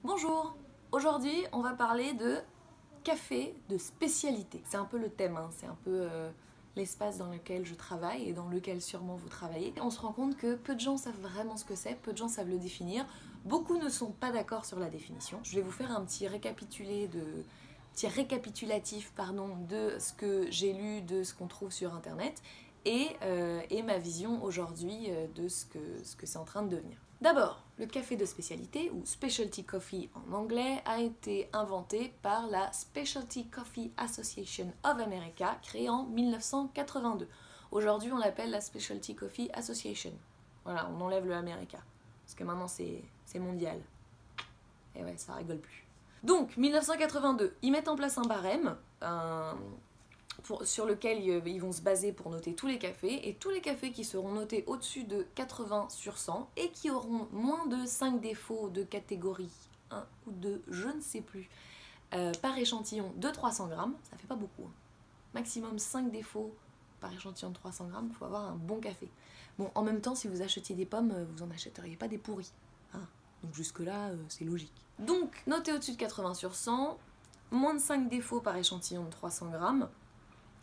Bonjour! Aujourd'hui, on va parler de café de spécialité. C'est un peu le thème, hein. C'est un peu l'espace dans lequel je travaille et dans lequel sûrement vous travaillez. On se rend compte que peu de gens savent vraiment ce que c'est, peu de gens savent le définir. Beaucoup ne sont pas d'accord sur la définition. Je vais vous faire un petit récapitulatif de ce que j'ai lu, de ce qu'on trouve sur internet et ma vision aujourd'hui de ce que c'est en train de devenir. D'abord, le café de spécialité, ou specialty coffee en anglais, a été inventé par la Specialty Coffee Association of America, créée en 1982. Aujourd'hui, on l'appelle la Specialty Coffee Association. Voilà, on enlève le America, parce que maintenant c'est mondial. Et ouais, ça rigole plus. Donc, 1982, ils mettent en place un barème, sur lequel ils vont se baser pour noter tous les cafés, et tous les cafés qui seront notés au-dessus de 80 sur 100 et qui auront moins de 5 défauts de catégorie 1 ou 2, je ne sais plus, par échantillon de 300 grammes, ça fait pas beaucoup, hein. Maximum 5 défauts par échantillon de 300 grammes, il faut avoir un bon café. Bon, en même temps, si vous achetiez des pommes, vous en achèteriez pas des pourris, hein. Donc jusque-là, c'est logique. Donc, noté au-dessus de 80 sur 100, moins de 5 défauts par échantillon de 300 grammes,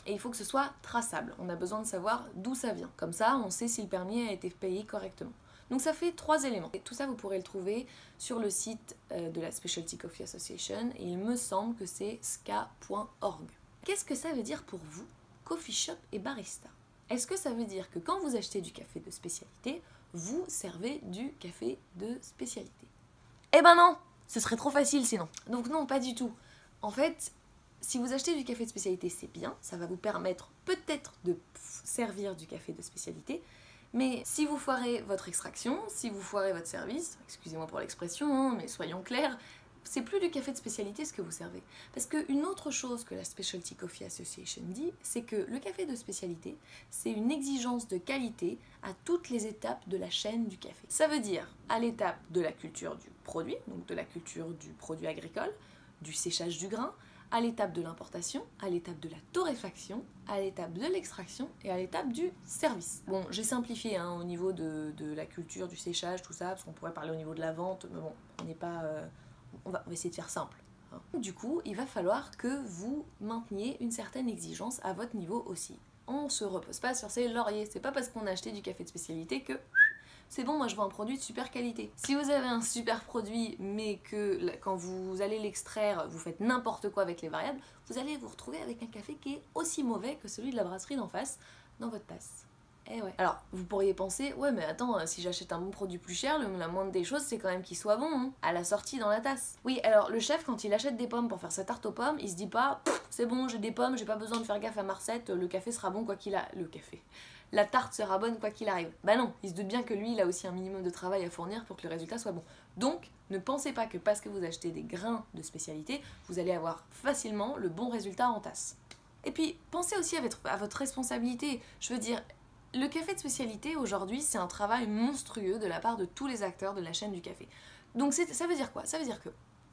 et il faut que ce soit traçable. On a besoin de savoir d'où ça vient. Comme ça, on sait si le permis a été payé correctement. Donc ça fait 3 éléments. Et tout ça, vous pourrez le trouver sur le site de la Specialty Coffee Association, et il me semble que c'est ska.org. Qu'est-ce que ça veut dire pour vous, coffee shop et barista? Est-ce que ça veut dire que quand vous achetez du café de spécialité, vous servez du café de spécialité? Eh ben non! Ce serait trop facile sinon. Donc non, pas du tout. En fait, si vous achetez du café de spécialité, c'est bien, ça va vous permettre peut-être de servir du café de spécialité, mais si vous foirez votre extraction, si vous foirez votre service, excusez-moi pour l'expression, hein, mais soyons clairs, c'est plus du café de spécialité ce que vous servez. Parce qu'une autre chose que la Specialty Coffee Association dit, c'est que le café de spécialité, c'est une exigence de qualité à toutes les étapes de la chaîne du café. Ça veut dire à l'étape de la culture du produit, donc de la culture du produit agricole, du séchage du grain, à l'étape de l'importation, à l'étape de la torréfaction, à l'étape de l'extraction et à l'étape du service. Bon, j'ai simplifié au niveau de la culture, du séchage, tout ça, parce qu'on pourrait parler au niveau de la vente, mais bon, on n'est pas... on va essayer de faire simple. Du coup, il va falloir que vous mainteniez une certaine exigence à votre niveau aussi. On se repose pas sur ses lauriers, c'est pas parce qu'on a acheté du café de spécialité que... c'est bon, moi je veux un produit de super qualité. Si vous avez un super produit, mais que quand vous allez l'extraire, vous faites n'importe quoi avec les variables, vous allez vous retrouver avec un café qui est aussi mauvais que celui de la brasserie d'en face dans votre tasse. Eh ouais. Alors, vous pourriez penser, ouais mais attends, si j'achète un bon produit plus cher, la moindre des choses c'est quand même qu'il soit bon, hein, à la sortie dans la tasse. Oui, alors le chef quand il achète des pommes pour faire sa tarte aux pommes, il se dit pas, c'est bon, j'ai des pommes, j'ai pas besoin de faire gaffe à ma recette, le café sera bon quoi qu'il a... Le café. La tarte sera bonne quoi qu'il arrive. Bah non, il se doute bien que lui, il a aussi un minimum de travail à fournir pour que le résultat soit bon. Donc, ne pensez pas que parce que vous achetez des grains de spécialité, vous allez avoir facilement le bon résultat en tasse. Et puis, pensez aussi à votre responsabilité. Je veux dire, le café de spécialité, aujourd'hui, c'est un travail monstrueux de la part de tous les acteurs de la chaîne du café. Donc, ça veut dire quoi? Ça veut dire que,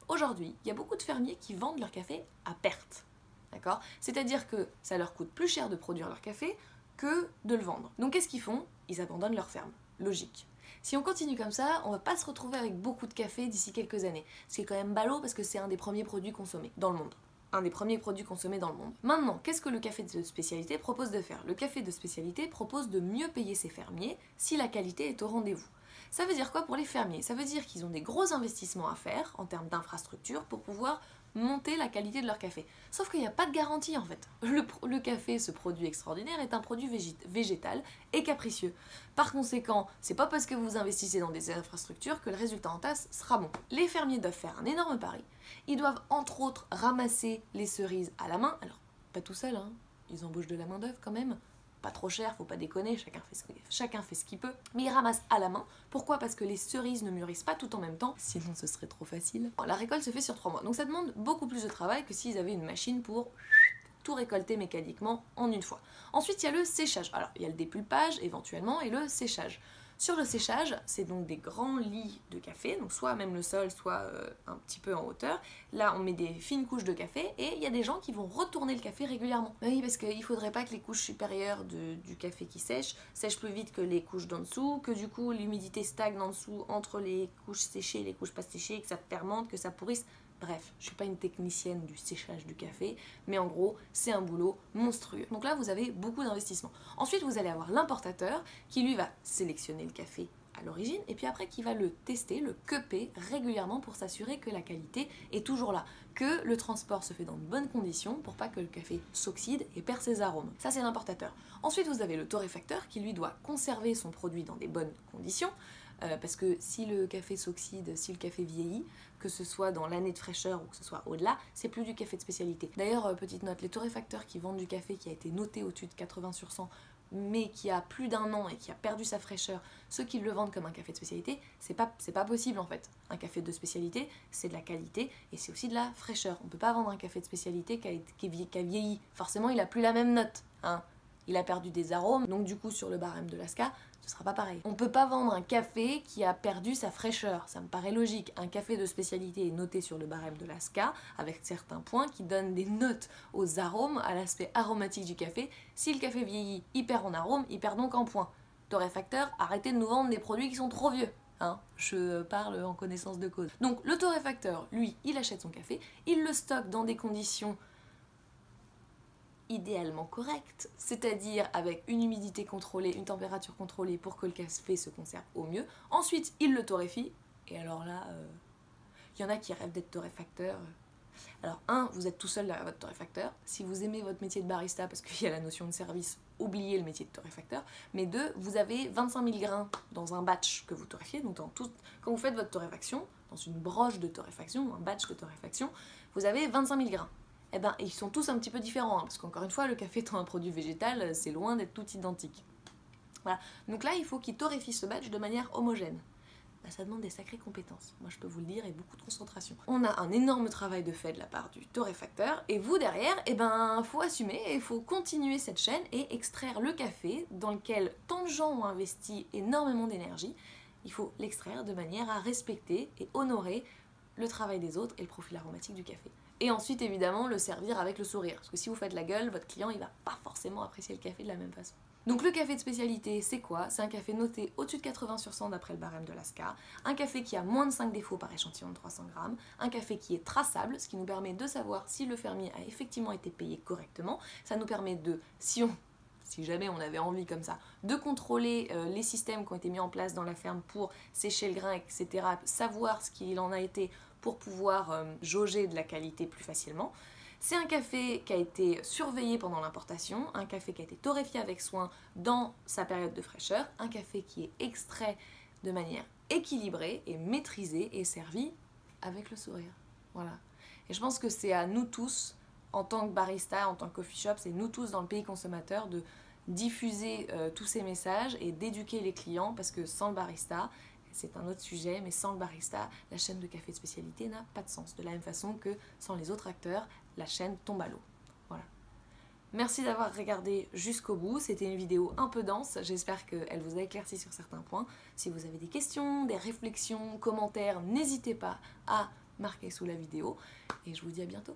aujourd'hui, il y a beaucoup de fermiers qui vendent leur café à perte. D'accord? C'est-à-dire que ça leur coûte plus cher de produire leur café que de le vendre. Donc qu'est-ce qu'ils font? Ils abandonnent leur ferme. Logique. Si on continue comme ça, on va pas se retrouver avec beaucoup de café d'ici quelques années. Ce qui est quand même ballot parce que c'est un des premiers produits consommés dans le monde. Un des premiers produits consommés dans le monde. Maintenant, qu'est-ce que le café de spécialité propose de faire? Le café de spécialité propose de mieux payer ses fermiers si la qualité est au rendez-vous. Ça veut dire quoi pour les fermiers? Ça veut dire qu'ils ont des gros investissements à faire en termes d'infrastructure pour pouvoir monter la qualité de leur café. Sauf qu'il n'y a pas de garantie en fait. Le café, ce produit extraordinaire, est un produit végétal et capricieux. Par conséquent, c'est pas parce que vous investissez dans des infrastructures que le résultat en tasse sera bon. Les fermiers doivent faire un énorme pari. Ils doivent entre autres ramasser les cerises à la main. Alors, pas tout seul, hein. Ils embauchent de la main d'œuvre quand même. Pas trop cher, faut pas déconner, chacun fait ce qu'il peut, mais ils ramassent à la main. Pourquoi? Parce que les cerises ne mûrissent pas tout en même temps, sinon ce serait trop facile. La récolte se fait sur 3 mois, donc ça demande beaucoup plus de travail que s'ils avaient une machine pour tout récolter mécaniquement en une fois. Ensuite, il y a le séchage. Alors, il y a le dépulpage éventuellement et le séchage. Sur le séchage, c'est donc des grands lits de café, donc soit même le sol, soit un petit peu en hauteur. Là, on met des fines couches de café et il y a des gens qui vont retourner le café régulièrement. Oui, parce qu'il ne faudrait pas que les couches supérieures du café qui sèchent plus vite que les couches d'en dessous, que du coup l'humidité stagne en dessous entre les couches séchées et les couches pas séchées, que ça fermente, que ça pourrisse. Bref, je suis pas une technicienne du séchage du café, mais en gros, c'est un boulot monstrueux. Donc là, vous avez beaucoup d'investissement. Ensuite, vous allez avoir l'importateur qui lui va sélectionner le café à l'origine et puis après qui va le tester, le cuper régulièrement pour s'assurer que la qualité est toujours là, que le transport se fait dans de bonnes conditions pour pas que le café s'oxyde et perd ses arômes. Ça, c'est l'importateur. Ensuite, vous avez le torréfacteur qui lui doit conserver son produit dans des bonnes conditions. Parce que si le café s'oxyde, si le café vieillit, que ce soit dans l'année de fraîcheur ou que ce soit au-delà, c'est plus du café de spécialité. D'ailleurs, petite note, les torréfacteurs qui vendent du café qui a été noté au-dessus de 80 sur 100, mais qui a plus d'un an et qui a perdu sa fraîcheur, ceux qui le vendent comme un café de spécialité, c'est pas possible en fait. Un café de spécialité, c'est de la qualité et c'est aussi de la fraîcheur. On peut pas vendre un café de spécialité qui a vieilli. Forcément, il a plus la même note, hein. Il a perdu des arômes, donc du coup sur le barème de l'ASCA, ce sera pas pareil. On peut pas vendre un café qui a perdu sa fraîcheur, ça me paraît logique. Un café de spécialité est noté sur le barème de l'ASCA, avec certains points qui donnent des notes aux arômes, à l'aspect aromatique du café. Si le café vieillit, il perd en arôme, il perd donc en points. Torréfacteur, arrêtez de nous vendre des produits qui sont trop vieux. Hein, je parle en connaissance de cause. Donc le torréfacteur, lui, il achète son café, il le stocke dans des conditions idéalement correcte, c'est-à-dire avec une humidité contrôlée, une température contrôlée pour que le café se conserve au mieux. Ensuite, il le torréfie, et alors là, il y en a qui rêvent d'être torréfacteur. Alors, vous êtes tout seul derrière votre torréfacteur. Si vous aimez votre métier de barista, parce qu'il y a la notion de service, oubliez le métier de torréfacteur. Mais vous avez 25 000 grains dans un batch que vous torréfiez. Donc, quand vous faites votre torréfaction, dans une broche de torréfaction, un batch de torréfaction, vous avez 25 000 grains. Eh ben, ils sont tous un petit peu différents, parce qu'encore une fois, le café étant un produit végétal, c'est loin d'être tout identique. Voilà. Donc là, il faut qu'il torréfie ce batch de manière homogène. Ben, ça demande des sacrées compétences, moi je peux vous le dire, et beaucoup de concentration. On a un énorme travail de fait de la part du torréfacteur, et vous derrière, eh ben, faut assumer, et il faut continuer cette chaîne et extraire le café dans lequel tant de gens ont investi énormément d'énergie. Il faut l'extraire de manière à respecter et honorer le travail des autres et le profil aromatique du café. Et ensuite, évidemment, le servir avec le sourire. Parce que si vous faites la gueule, votre client, il va pas forcément apprécier le café de la même façon. Donc le café de spécialité, c'est quoi? C'est un café noté au-dessus de 80 sur 100 d'après le barème de l'ASCA, un café qui a moins de 5 défauts par échantillon de 300 grammes, un café qui est traçable, ce qui nous permet de savoir si le fermier a effectivement été payé correctement. Ça nous permet de, si jamais on avait envie comme ça, de contrôler les systèmes qui ont été mis en place dans la ferme pour sécher le grain, etc., savoir ce qu'il en a été pour pouvoir jauger de la qualité plus facilement. C'est un café qui a été surveillé pendant l'importation, un café qui a été torréfié avec soin dans sa période de fraîcheur, un café qui est extrait de manière équilibrée et maîtrisée et servi avec le sourire. Voilà. Et je pense que c'est à nous tous, en tant que barista, en tant que coffee shop, c'est nous tous dans le pays consommateur de diffuser tous ces messages et d'éduquer les clients, parce que sans le barista, c'est un autre sujet, mais sans le barista, la chaîne de café de spécialité n'a pas de sens. De la même façon que sans les autres acteurs, la chaîne tombe à l'eau. Voilà. Merci d'avoir regardé jusqu'au bout. C'était une vidéo un peu dense. J'espère qu'elle vous a éclairci sur certains points. Si vous avez des questions, des réflexions, commentaires, n'hésitez pas à marquer sous la vidéo. Et je vous dis à bientôt.